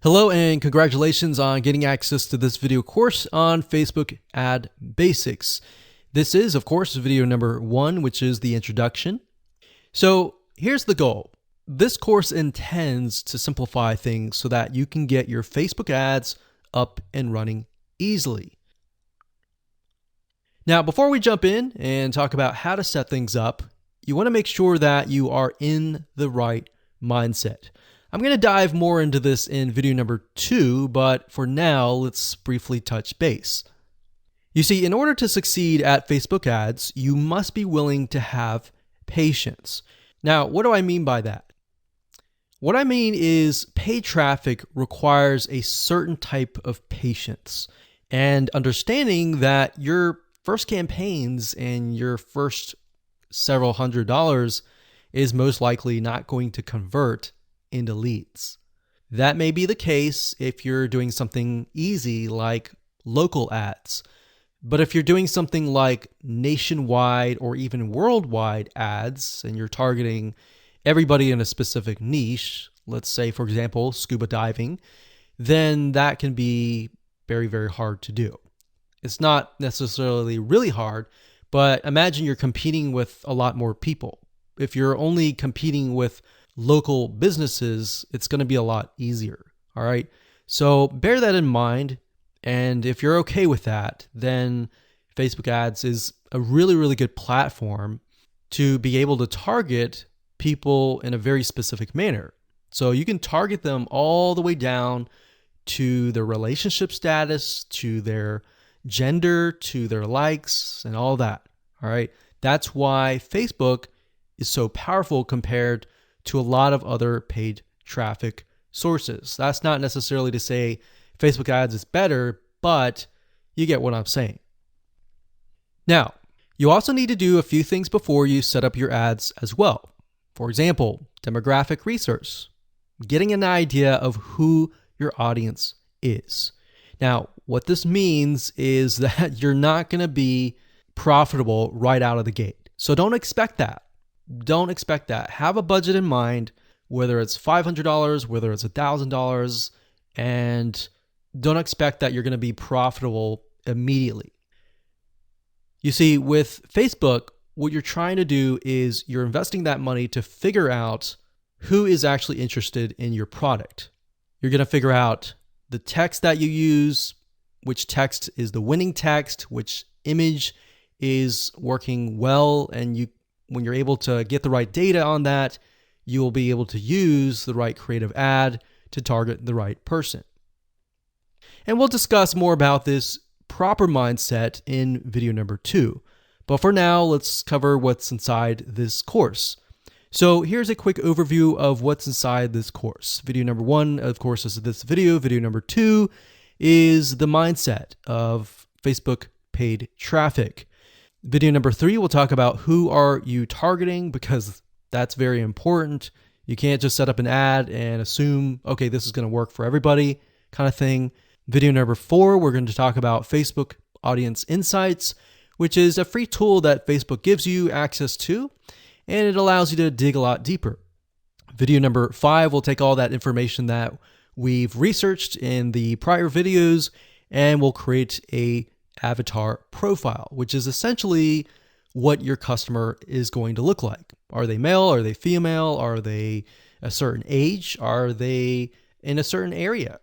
Hello and congratulations on getting access to this video course on Facebook Ad Basics. This is, of course, video number 1, which is the introduction. So here's the goal. This course intends to simplify things so that you can get your Facebook ads up and running easily. Now, before we jump in and talk about how to set things up, you want to make sure that you are in the right mindset. I'm going to dive more into this in video number 2, but for now, let's briefly touch base. You see, in order to succeed at Facebook ads, you must be willing to have patience. Now, what do I mean by that? What I mean is paid traffic requires a certain type of patience and understanding that your first campaigns and your first several $100s is most likely not going to convert into leads. That may be the case if you're doing something easy like local ads. But if you're doing something like nationwide or even worldwide ads and you're targeting everybody in a specific niche, let's say, for example, scuba diving, then that can be very, very hard to do. It's not necessarily really hard, but imagine you're competing with a lot more people. If you're only competing with local businesses, it's going to be a lot easier. All right. So bear that in mind. And if you're okay with that, then Facebook ads is a really, really good platform to be able to target people in a very specific manner. So you can target them all the way down to their relationship status, to their gender, to their likes, and all that. All right. That's why Facebook is so powerful compared to a lot of other paid traffic sources. That's not necessarily to say Facebook ads is better, but you get what I'm saying. Now, you also need to do a few things before you set up your ads as well. For example, demographic research, getting an idea of who your audience is. Now, what this means is that you're not going to be profitable right out of the gate. So don't expect that. Don't expect that. Have a budget in mind, whether it's $500, whether it's $1,000, and don't expect that you're going to be profitable immediately. You see, with Facebook, what you're trying to do is you're investing that money to figure out who is actually interested in your product. You're going to figure out the text that you use, which text is the winning text, which image is working well, and when you're able to get the right data on that, you will be able to use the right creative ad to target the right person. And we'll discuss more about this proper mindset in video number 2. But for now, let's cover what's inside this course. So here's a quick overview of what's inside this course. Video number 1, of course, is this video. Video number 2 is the mindset of Facebook paid traffic. Video number 3, we'll talk about who are you targeting, because that's very important. You can't just set up an ad and assume, okay, this is going to work for everybody kind of thing. Video number 4, we're going to talk about Facebook Audience Insights, which is a free tool that Facebook gives you access to, and it allows you to dig a lot deeper. Video number 5, we'll take all that information that we've researched in the prior videos, and we'll create a avatar profile, which is essentially what your customer is going to look like. Are they male? Are they female? Are they a certain age? Are they in a certain area?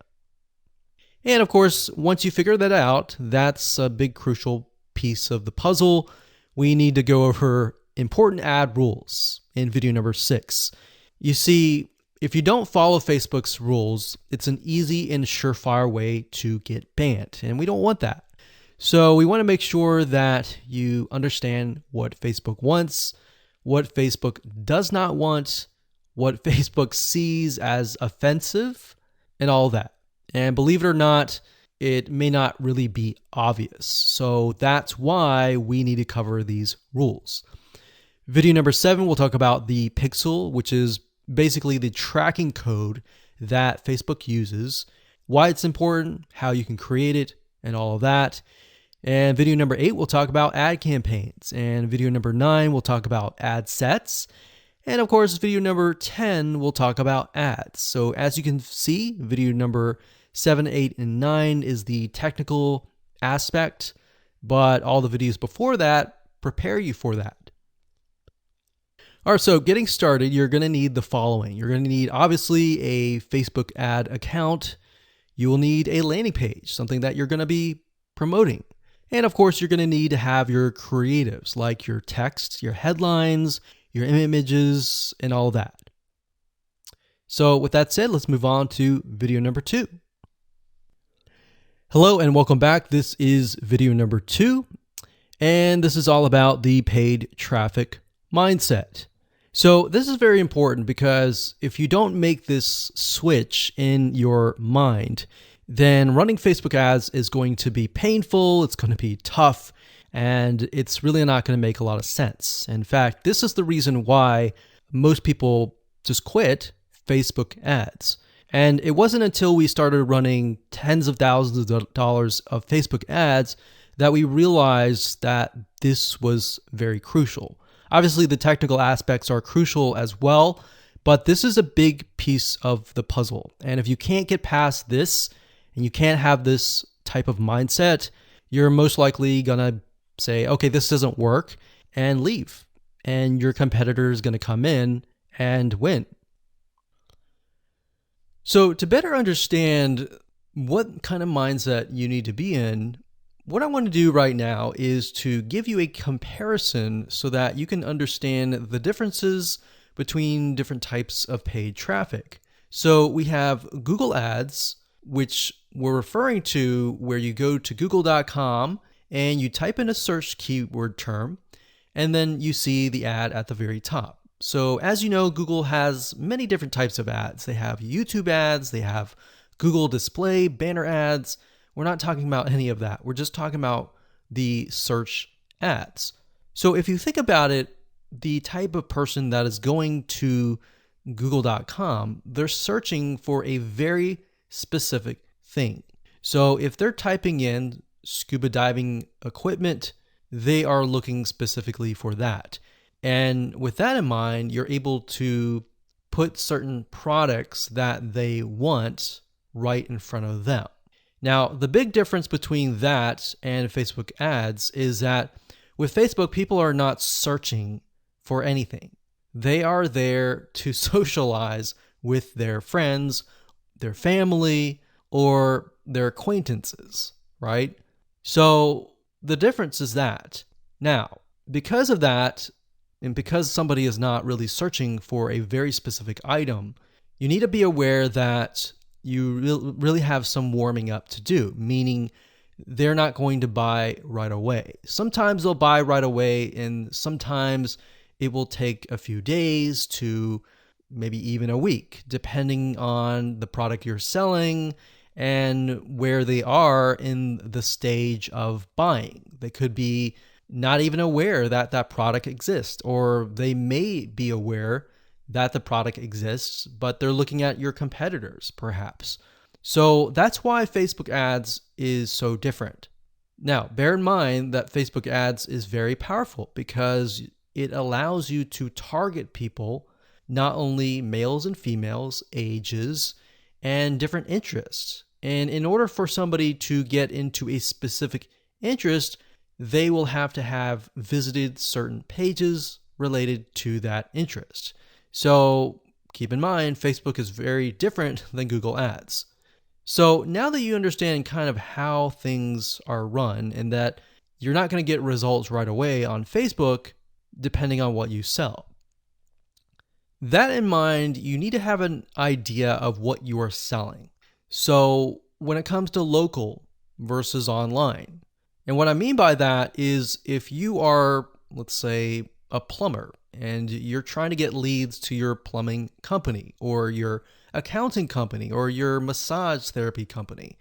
And of course, once you figure that out, that's a big crucial piece of the puzzle. We need to go over important ad rules in video number 6. You see, if you don't follow Facebook's rules, it's an easy and surefire way to get banned, and we don't want that. So we want to make sure that you understand what Facebook wants, what Facebook does not want, what Facebook sees as offensive, and all that. And believe it or not, it may not really be obvious. So that's why we need to cover these rules. Video number 7, we'll talk about the pixel, which is basically the tracking code that Facebook uses, why it's important, how you can create it, and all of that. And video number 8, we'll talk about ad campaigns. And video number 9, we'll talk about ad sets, And of course, video number 10 will talk about ads. So as you can see, video number 7, 8, and 9 is the technical aspect, but all the videos before that prepare you for that. All right, so getting started, you're going to need the following. You're going to need, obviously, a Facebook ad account. You will need a landing page, something that you're going to be promoting. And of course, you're going to need to have your creatives, like your text, your headlines, your images, and all that. So with that said, let's move on to video number 2. Hello and welcome back. This is video number 2, and this is all about the paid traffic mindset. So this is very important because if you don't make this switch in your mind, then running Facebook ads is going to be painful, it's going to be tough, and it's really not going to make a lot of sense. In fact, this is the reason why most people just quit Facebook ads. And it wasn't until we started running tens of thousands of dollars of Facebook ads that we realized that this was very crucial. Obviously, the technical aspects are crucial as well, but this is a big piece of the puzzle. And if you can't get past this and you can't have this type of mindset, you're most likely going to say, okay, this doesn't work, and leave. And your competitor is going to come in and win. So to better understand what kind of mindset you need to be in, what I want to do right now is to give you a comparison so that you can understand the differences between different types of paid traffic. So we have Google Ads, which we're referring to where you go to google.com and you type in a search keyword term, and then you see the ad at the very top. So as you know, Google has many different types of ads. They have YouTube ads, they have Google display, banner ads. We're not talking about any of that. We're just talking about the search ads. So if you think about it, the type of person that is going to google.com, they're searching for a very specific thing. So if they're typing in scuba diving equipment, they are looking specifically for that. And with that in mind, you're able to put certain products that they want right in front of them. Now, the big difference between that and Facebook ads is that with Facebook, people are not searching for anything. They are there to socialize with their friends, their family, or their acquaintances, right? So the difference is that. Now, because of that, and because somebody is not really searching for a very specific item, you need to be aware that you really have some warming up to do, meaning they're not going to buy right away. Sometimes they'll buy right away, and sometimes it will take a few days to maybe even a week, depending on the product you're selling and where they are in the stage of buying. They could be not even aware that that product exists, or they may be aware that the product exists, but they're looking at your competitors, perhaps. So that's why Facebook ads is so different. Now, bear in mind that Facebook ads is very powerful because it allows you to target people, not only males and females, ages, and different interests. And in order for somebody to get into a specific interest, they will have to have visited certain pages related to that interest. So keep in mind, Facebook is very different than Google Ads. So now that you understand kind of how things are run and that you're not going to get results right away on Facebook, depending on what you sell. That in mind, you need to have an idea of what you are selling. So when it comes to local versus online, and what I mean by that is if you are, let's say, a plumber and you're trying to get leads to your plumbing company or your accounting company or your massage therapy company.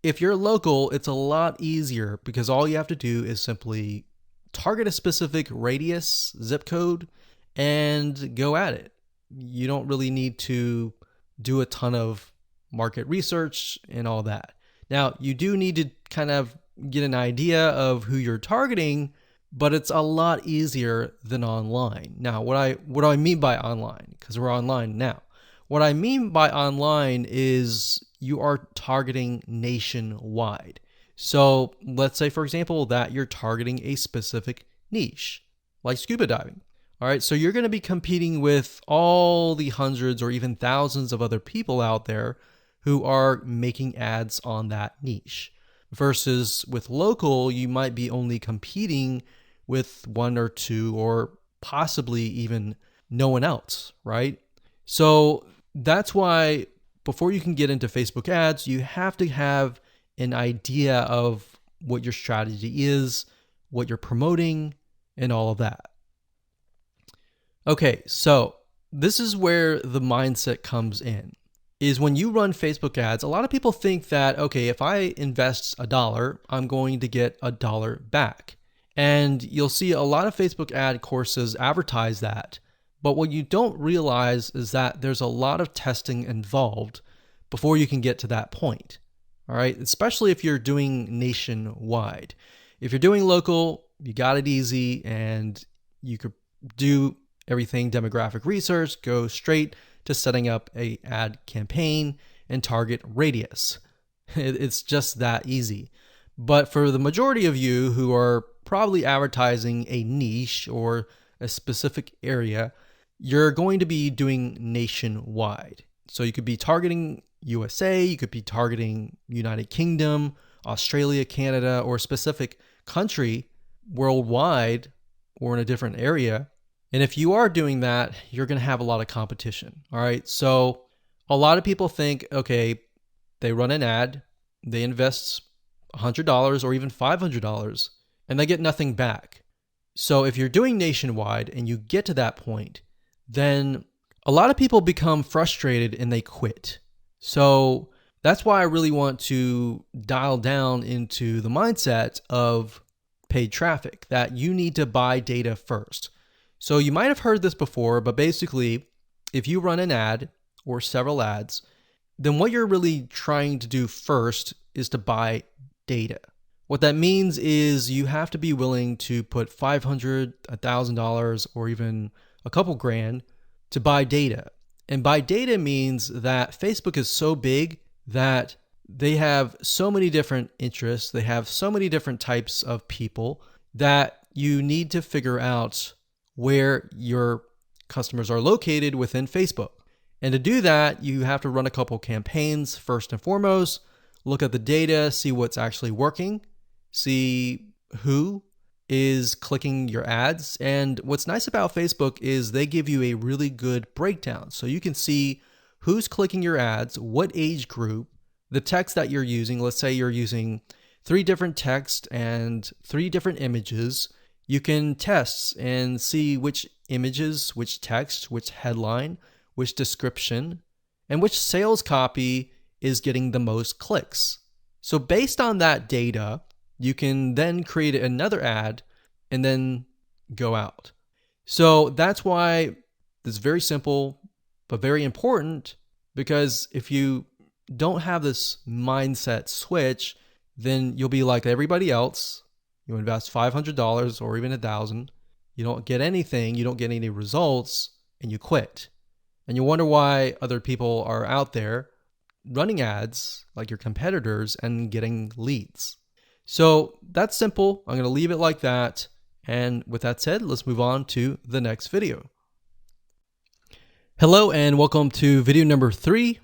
If you're local, it's a lot easier because all you have to do is simply target a specific radius, zip code, and go at it. You don't really need to do a ton of market research and all that. Now, you do need to kind of get an idea of who you're targeting, but it's a lot easier than online. Now, what do I mean by online? Because we're online now. What I mean by online is you are targeting nationwide. So let's say, for example, that you're targeting a specific niche, like scuba diving. All right, so you're going to be competing with all the hundreds or even thousands of other people out there who are making ads on that niche. Versus with local, you might be only competing with one or two or possibly even no one else, right? So that's why before you can get into Facebook ads, you have to have an idea of what your strategy is, what you're promoting, and all of that. Okay, so this is where the mindset comes in. Is when you run Facebook ads, a lot of people think that, okay, if I invest $1, I'm going to get $1 back. And you'll see a lot of Facebook ad courses advertise that. But what you don't realize is that there's a lot of testing involved before you can get to that point. All right, especially if you're doing nationwide. If you're doing local, you got it easy and you could do everything demographic research, go straight to setting up a ad campaign and target radius. It's just that easy. But for the majority of you who are probably advertising a niche or a specific area, you're going to be doing nationwide. So you could be targeting USA, you could be targeting United Kingdom, Australia, Canada, or a specific country worldwide or in a different area. And if you are doing that, you're going to have a lot of competition. All right. So a lot of people think, okay, they run an ad, they invest $100 or even $500 and they get nothing back. So if you're doing nationwide and you get to that point, then a lot of people become frustrated and they quit. So that's why I really want to dial down into the mindset of paid traffic, that you need to buy data first. So you might have heard this before, but basically, if you run an ad or several ads, then what you're really trying to do first is to buy data. What that means is you have to be willing to put $500, $1,000, or even a couple grand to buy data. And buy data means that Facebook is so big that they have so many different interests, they have so many different types of people that you need to figure out where your customers are located within Facebook. And to do that, you have to run a couple campaigns first and foremost, look at the data, see what's actually working, see who is clicking your ads. And what's nice about Facebook is they give you a really good breakdown. So you can see who's clicking your ads, what age group, the text that you're using. Let's say you're using 3 different text and 3 different images. You can test and see which images, which text, which headline, which description, and which sales copy is getting the most clicks. So based on that data, you can then create another ad and then go out. So that's why it's very simple, but very important, because if you don't have this mindset switch, then you'll be like everybody else. You invest $500 or even $1,000. You don't get anything. You don't get any results and you quit. And you wonder why other people are out there running ads like your competitors and getting leads. So that's simple. I'm going to leave it like that. And with that said, let's move on to the next video. Hello and welcome to video number 3.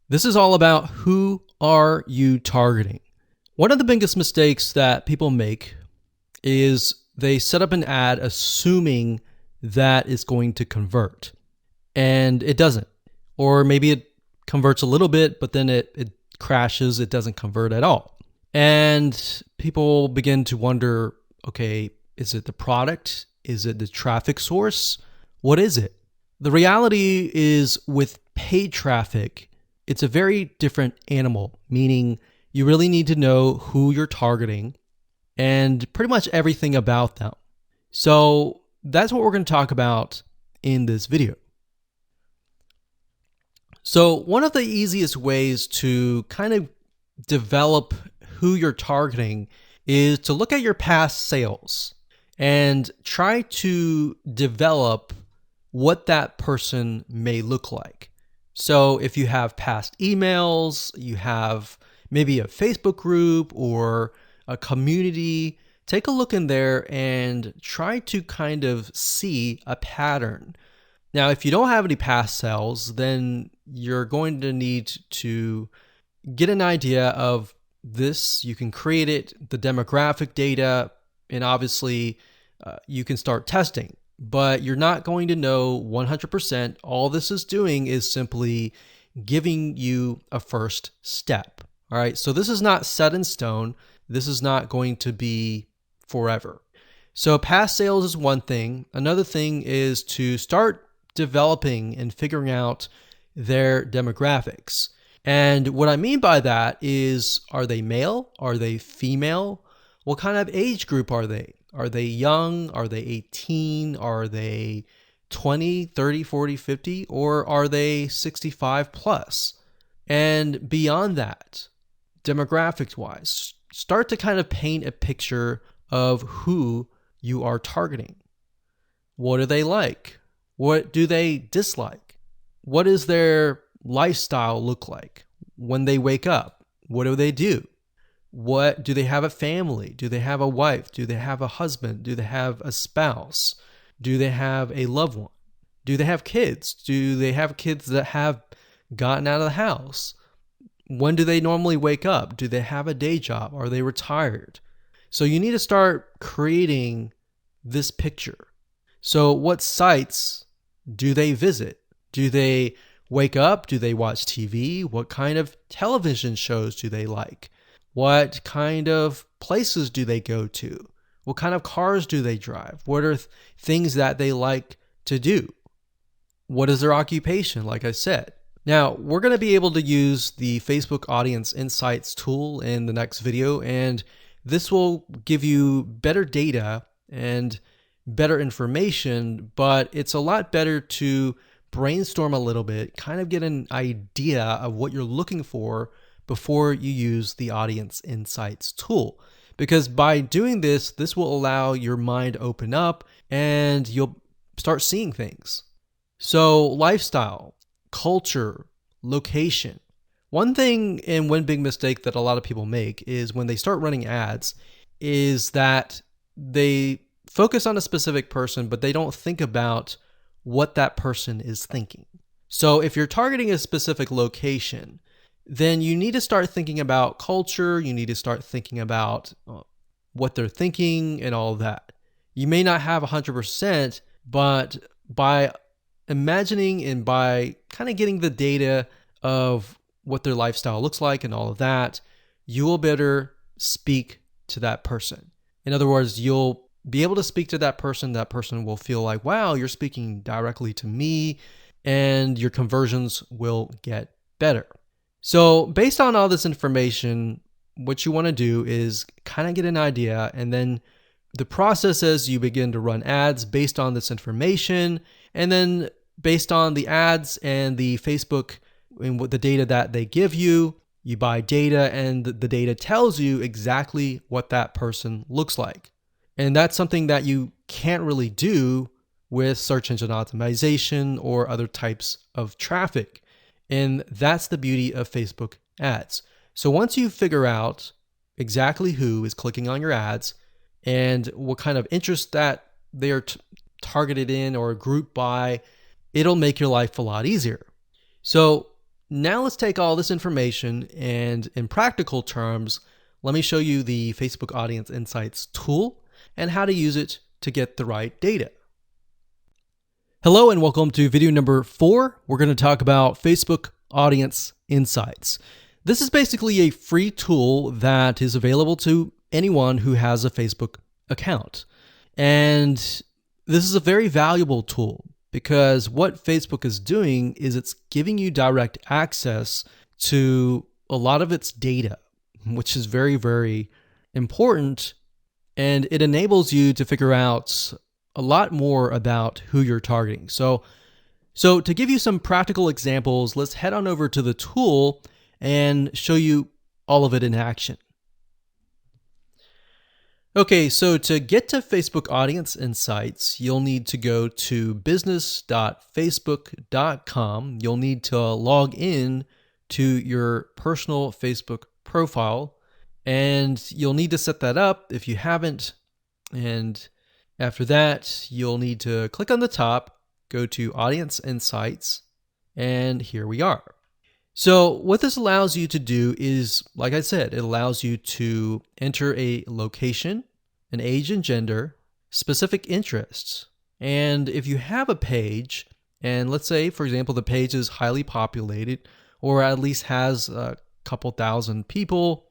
This is all about who are you targeting. One of the biggest mistakes that people make is they set up an ad assuming that it's going to convert, and it doesn't. Or maybe it converts a little bit, but then it crashes, it doesn't convert at all. And people begin to wonder, okay, is it the product? Is it the traffic source? What is it? The reality is with paid traffic, it's a very different animal, meaning you really need to know who you're targeting and pretty much everything about them. So that's what we're going to talk about in this video. So one of the easiest ways to kind of develop who you're targeting is to look at your past sales and try to develop what that person may look like. So if you have past emails, you have maybe a Facebook group or a community, take a look in there and try to kind of see a pattern. Now, if you don't have any past sales, then you're going to need to get an idea of this. You can create it, the demographic data, and obviously you can start testing, but you're not going to know 100%. All this is doing is simply giving you a first step. All right. So this is not set in stone. This is not going to be forever. So past sales is one thing. Another thing is to start developing and figuring out their demographics. And what I mean by that is, are they male? Are they female? What kind of age group are they? Are they young? Are they 18? Are they 20, 30, 40, 50? Or are they 65 plus? And beyond that, demographics wise, start to kind of paint a picture of who you are targeting. What do they like? What do they dislike? What does their lifestyle look like when they wake up? What do they do? What do they have a family? Do they have a wife? Do they have a husband? Do they have a spouse? Do they have a loved one? Do they have kids? Do they have kids that have gotten out of the house? When do they normally wake up? Do they have a day job? Are they retired? So you need to start creating this picture. So what sites do they visit? Do they wake up? Do they watch TV? What kind of television shows do they like? What kind of places do they go to? What kind of cars do they drive? What are things that they like to do? What is their occupation, like I said? Now, we're going to be able to use the Facebook Audience Insights tool in the next video, and this will give you better data and better information, but it's a lot better to brainstorm a little bit, kind of get an idea of what you're looking for before you use the Audience Insights tool. Because by doing this, this will allow your mind to open up and you'll start seeing things. So lifestyle, culture, location. One thing and one big mistake that a lot of people make is when they start running ads is that they focus on a specific person, but they don't think about what that person is thinking. So if you're targeting a specific location, then you need to start thinking about culture. You need to start thinking about what they're thinking and all of that. You may not have 100%, but by imagining and by kind of getting the data of what their lifestyle looks like and all of that, you will better speak to that person. In other words, you'll be able to speak to that person. That person will feel like, wow, you're speaking directly to me, and your conversions will get better. So based on all this information, what you want to do is kind of get an idea, and then the process is you begin to run ads based on this information, and then based on the ads and the Facebook and what the data that they give you, you buy data, and the data tells you exactly what that person looks like. And that's something that you can't really do with search engine optimization or other types of traffic. And that's the beauty of Facebook ads. So once you figure out exactly who is clicking on your ads and what kind of interest that they are targeted in or grouped by, it'll make your life a lot easier. So now let's take all this information and in practical terms, let me show you the Facebook Audience Insights tool and how to use it to get the right data. Hello and welcome to video number 4. We're going to talk about Facebook Audience Insights. This is basically a free tool that is available to anyone who has a Facebook account. And this is a very valuable tool because what Facebook is doing is it's giving you direct access to a lot of its data, which is very, very important. And it enables you to figure out a lot more about who you're targeting. So to give you some practical examples, let's head on over to the tool and show you all of it in action. Okay, so to get to Facebook Audience Insights, you'll need to go to business.facebook.com. You'll need to log in to your personal Facebook profile, and you'll need to set that up if you haven't. And after that, you'll need to click on the top, go to Audience Insights, and here we are. So what this allows you to do is, like I said, it allows you to enter a location, an age and gender, specific interests. And if you have a page, and let's say, for example, the page is highly populated or at least has a couple thousand people,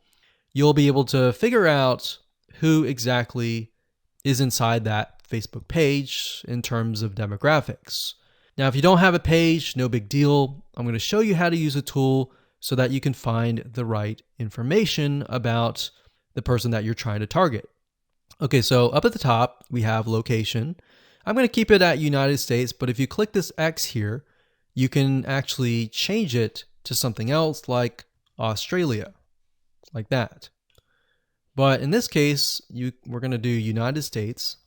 you'll be able to figure out who exactly is inside that Facebook page in terms of demographics. Now, if you don't have a page, no big deal. I'm going to show you how to use a tool so that you can find the right information about the person that you're trying to target. Okay, so up at the top, we have location. I'm going to keep it at United States, but if you click this X here, you can actually change it to something else like Australia, like that. But in this case, we're going to do United States.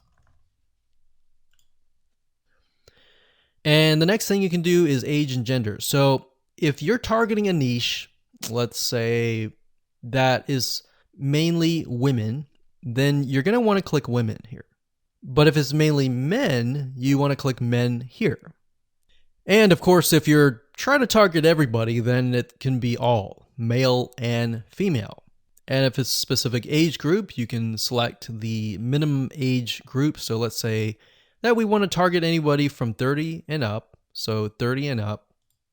And the next thing you can do is age and gender. So if you're targeting a niche, let's say that is mainly women, then you're going to want to click women here. But if it's mainly men, you want to click men here. And of course, if you're trying to target everybody, then it can be all, male and female. And if it's a specific age group, you can select the minimum age group. So let's say that we want to target anybody from 30 and up. So 30 and up.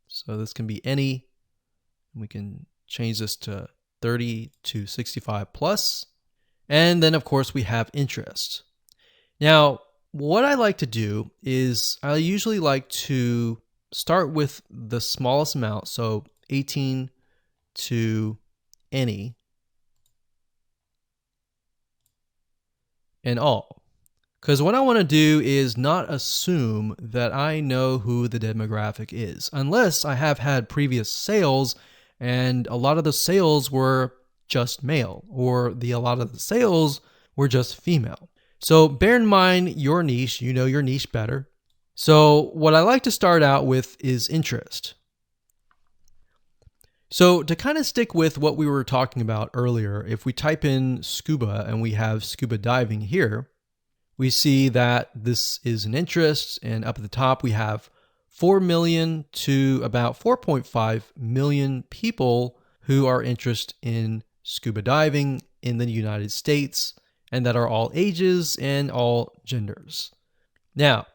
So this can be any. We can change this to 30 to 65 plus. And then of course we have interest. Now, what I like to do is I usually like to start with the smallest amount. So 18 to any and all. Because what I want to do is not assume that I know who the demographic is, unless I have had previous sales and a lot of the sales were just male, or a lot of the sales were just female. So bear in mind your niche, you know your niche better. So what I like to start out with is interest. So to kind of stick with what we were talking about earlier, if we type in scuba and we have scuba diving here, we see that this is an interest, and up at the top we have 4 million to about 4.5 million people who are interested in scuba diving in the United States, and that are all ages and all genders. Now,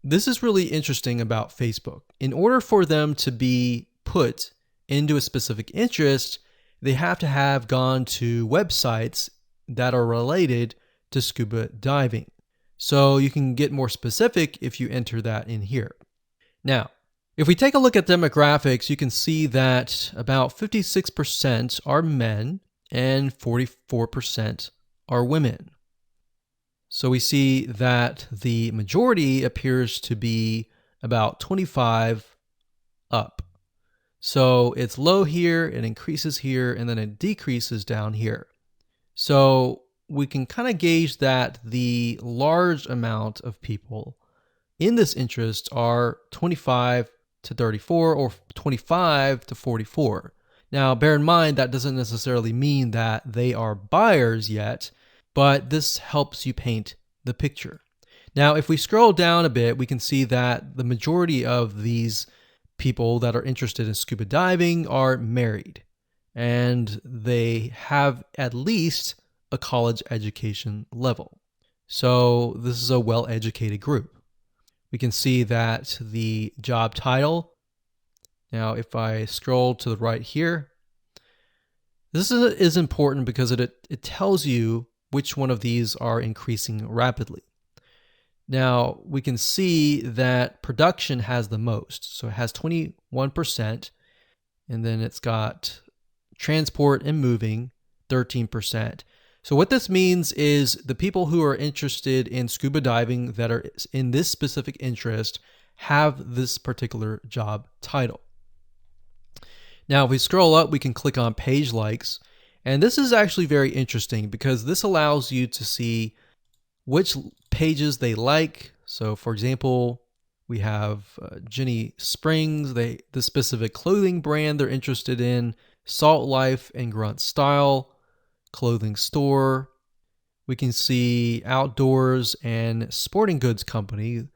this is really interesting about Facebook. In order for them to be put into a specific interest, they have to have gone to websites that are related to scuba diving. So you can get more specific if you enter that in here. Now, if we take a look at demographics, you can see that about 56% are men and 44% are women. So we see that the majority appears to be about 25 up. So it's low here, it increases here, and then it decreases down here. So we can kind of gauge that the large amount of people in this interest are 25 to 34 or 25 to 44. Now, bear in mind that doesn't necessarily mean that they are buyers yet, but this helps you paint the picture. Now, if we scroll down a bit, we can see that the majority of these people that are interested in scuba diving are married, and they have at least a college education level. So this is a well-educated group. We can see that the job title, now if I scroll to the right here, this is important because it tells you which one of these are increasing rapidly. Now we can see that production has the most. So it has 21%, and then it's got transport and moving 13%. So what this means is the people who are interested in scuba diving that are in this specific interest have this particular job title. Now, if we scroll up, we can click on page likes, And this is actually very interesting because this allows you to see which pages they like. So for example, we have Jenny Springs, the specific clothing brand they're interested in, Salt Life and Grunt Style, clothing store. We can see Outdoors and Sporting Goods Company,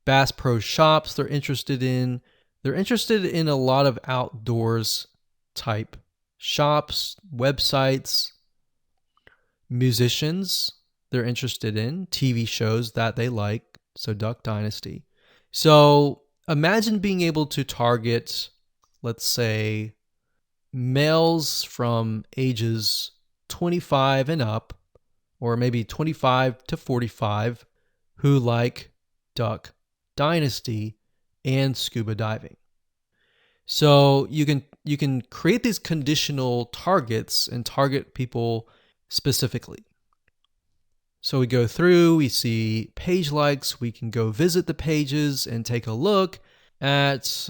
Bass Pro Shops they're interested in. They're interested in a lot of outdoors type shops, websites, musicians they're interested in, TV shows that they like, so Duck Dynasty. So imagine being able to target, let's say, males from ages 25 and up, or maybe 25 to 45, who like Duck Dynasty and scuba diving. So you can create these conditional targets and target people specifically. So we go through, we see page likes, we can go visit the pages and take a look at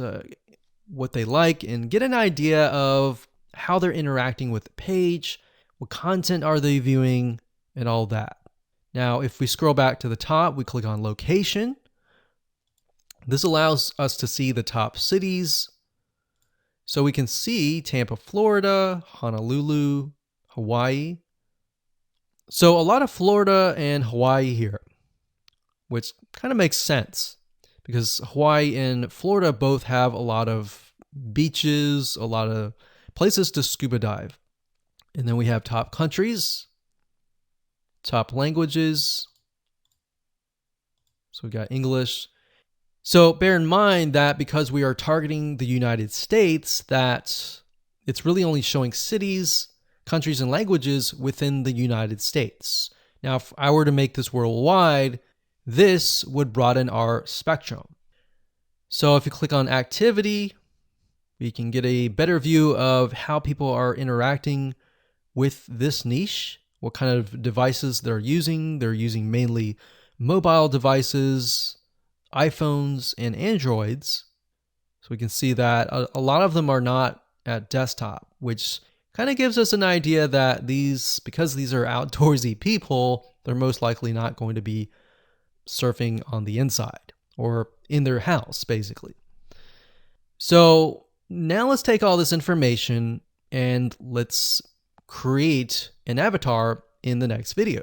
what they like and get an idea of how they're interacting with the page, what content are they viewing, and all that. Now, if we scroll back to the top, we click on location. This allows us to see the top cities. So we can see Tampa, Florida, Honolulu, Hawaii. So a lot of Florida and Hawaii here, which kind of makes sense because Hawaii and Florida both have a lot of beaches, a lot of places to scuba dive. And then we have top countries, top languages. So we got English. So bear in mind that because we are targeting the United States, that it's really only showing cities, countries, and languages within the United States. Now, if I were to make this worldwide, this would broaden our spectrum. So if you click on activity, we can get a better view of how people are interacting with this niche, what kind of devices they're using. They're using mainly mobile devices, iPhones, and Androids. So we can see that a lot of them are not at desktop, which kind of gives us an idea that because these are outdoorsy people, they're most likely not going to be surfing on the inside or in their house, basically. So now let's take all this information and let's create an avatar in the next video.